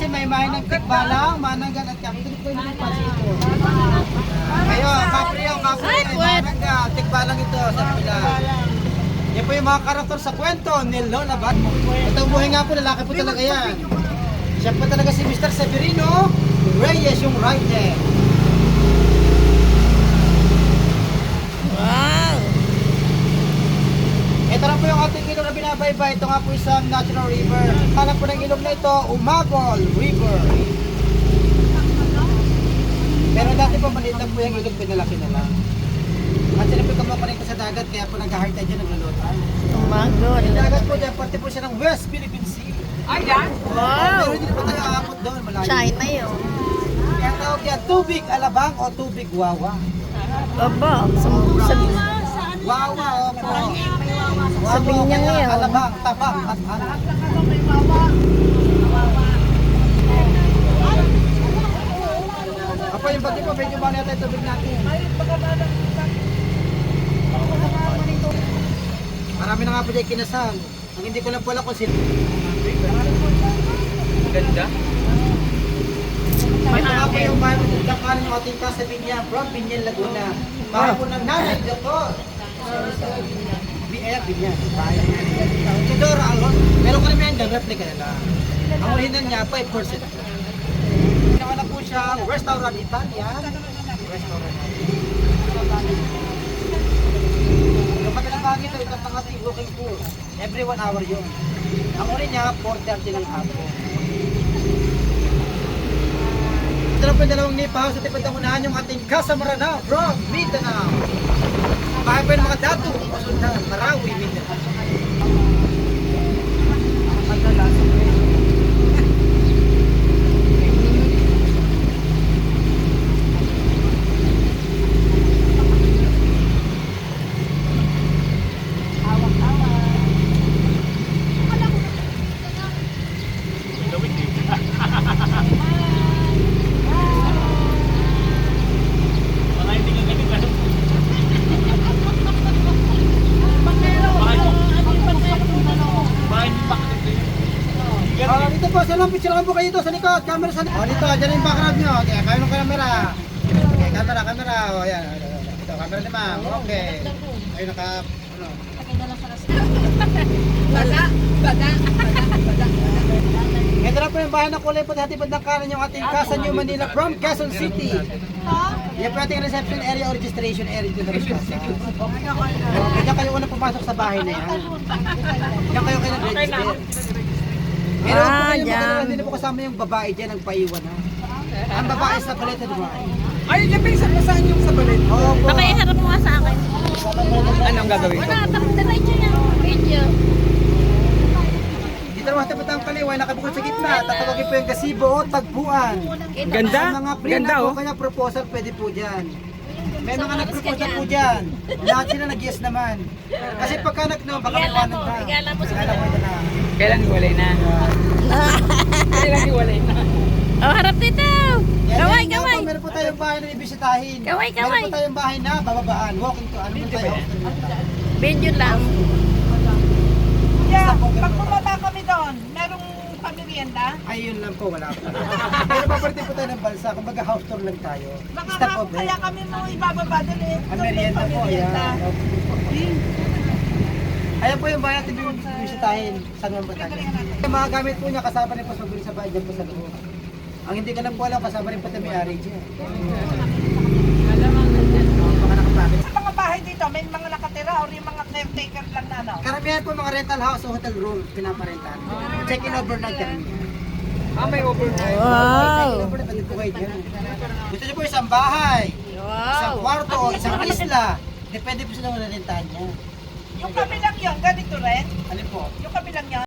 kasi may imahe ng tikbalang, mananggal at kapit po yung pasito. Kayo, kapre, mananggal, tikbalang ito sa kabila. Yan po yung mga karakter sa kwento ni Lola Bat. Itong buhay nga po, lalaki po talaga yan. Siya po talaga si Mr. Severino Reyes, yung writer. Wow! Ito lang po yung ating ilog na binabaybay. Ito nga po isang natural river. Hanap po ng ilog na ito, Umagol River. Pero dati po maliit lang po yung ilog, pinalaki na lang. At sila po kamaparin ko sa dagat, kaya po nag-hard tayo dyan, naglulutan. Umagol. Yung dagat po dyan, parte po siya ng West Philippine Sea. Ay, yan? Wow! Pero hindi po tayo aakot doon, malayo. China yun. Kaya tawag yan, tubig alabang o tubig wawa. Aba, Wawa, opo. Sabihin niya kaya ngayon. alabang, tabak at alak. Apo, yung bagay po, medyo ba natin tubig natin? Marami na nga po dyan kinasal. Ang hindi ko lang po alam kung sino. Ganda. Ito nga po yung bahay ng dakalan ng ating casa Binyan from Binyan, Laguna. Bahay po ng nanay, Dr. Binyan. Bahay ng nanay. Tidor, alon. Meron ko naman yung replica na lang. Ang original niya, 5%. Ginawa na po siya, restaurant Italian. Restaurant. Yung kabilang bagay ito, itong pangating looking pool. Every 1 hour yun. Ang uri niya, 4:30 ng hapon. Ito lang po yung dalawang nipa house at ipantangunahan yung ating Casa Maranao from Mindanao. Bahay po yung mga datu, Pasundan, Marawi, Mindanao. Dito po, saan picture lang po kayo dito sa likod, camera sa likod. Dito, dyan yung background nyo. Okay, kayo ng camera. Okay, camera. O, yan. Ito, camera ni ma'am. Okay. Ayun, ano. Baga. Ito na po yung bahay ng kulay po at hatipad ng kanan yung ating Casa New Manila from Quezon City. Yan po ating reception area o registration area dito ng Casa. Okay, dyan kayo unang pumasok sa bahay na yan. Dyan kayo nag-register. Pero po kayo magkakaroon, hindi na po kasama yung babae dyan ang paiwan. Ha? Ang babae sa Baleta Dubai. Ay, yan ba yung saan yung sa balit? Oo po. Baka iharap mo nga sa akin. Anong gagawin ko? Wala, diretso yan. Video. Dito naman tapat ang kaliway, nakabukod sa gitna. Tatawagin po yung gazebo o tagpuan. Ganda? Ang mga Ganda, po oh. kaya proposal, pwede po dyan. May mga nag-propose na po dyan. Lahat sila nag-yes naman. Kasi pagka baka mawanan ka. Igala mo sa Igala mo ito na. Kailan hiwalay na? Kailan hiwalay na? Oh, harap dito. Yan, Kaway, yan nga kaway. po, meron po tayong bahay na ibisitahin. Kaway. Meron po tayong bahay na bababaan. Walking to, ano po tayo? Video lang. Yeah, pag bumaba kami doon, merong pamirienda. Ayun lang po, wala po. Pero papartin po tayo ng balsa. Kumbaga house tour lang tayo. Baka Stop over. kaya kami mo ibababa doon eh. Ang Doon may merienda po, pamirienda. yan. Ayan po yung bahay natin bisitahin. Saan naman ba tayo? Yung mga gamit po niya, kasama rin po sa sa bahay dyan po sa loob. Ang hindi ka lang po alam, kasama rin po tayo may-ari dyan. Mga nakapakit. Sa mga bahay dito, may mga nakatira o yung mga caretaker lang na ano. Karamihan po mga rental house o hotel room, pinaparentahan. Check-in overnight karamihan. May overnight. Wow. Check-in overnight, pwede po kayo dyan. Gusto niyo po isang bahay, isang kwarto o isang isla. Depende po sa mga rentahan niya. Yung kabilang yun, ganito rin. Alin po? Yung kabilang yun.